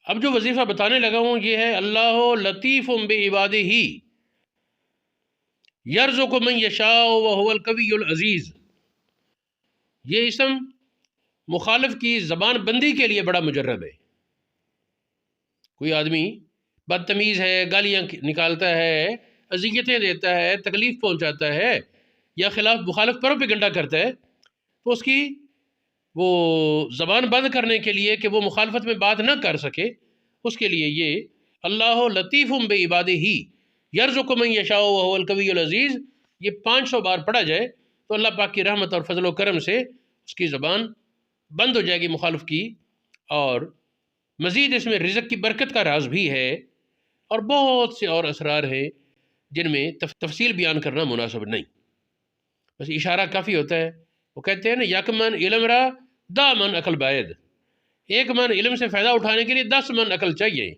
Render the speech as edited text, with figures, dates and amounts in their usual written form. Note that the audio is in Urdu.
اب جو وظیفہ بتانے لگا ہوں یہ ہے اللہ لطیف بعبادہ یرزق من یشاء وہو القوی العزیز۔ یہ اسم مخالف کی زبان بندی کے لیے بڑا مجرب ہے۔ کوئی آدمی بدتمیز ہے، گالیاں نکالتا ہے، اذیتیں دیتا ہے، تکلیف پہنچاتا ہے یا خلاف مخالف پروپیگنڈا کرتا ہے، تو اس کی وہ زبان بند کرنے کے لیے کہ وہ مخالفت میں بات نہ کر سکے، اس کے لیے یہ اللہ لطیف بعبادہ یرزق من یشاء وہو القوی العزیز یہ 500 بار پڑھا جائے تو اللہ پاک کی رحمت اور فضل و کرم سے اس کی زبان بند ہو جائے گی مخالف کی۔ اور مزید اس میں رزق کی برکت کا راز بھی ہے اور بہت سے اور اسرار ہیں جن میں تفصیل بیان کرنا مناسب نہیں، بس اشارہ کافی ہوتا ہے۔ وہ کہتے ہیں نا یک من علم را دا من عقل باید، ایک من علم سے فائدہ اٹھانے کے لیے 10 من عقل چاہیے۔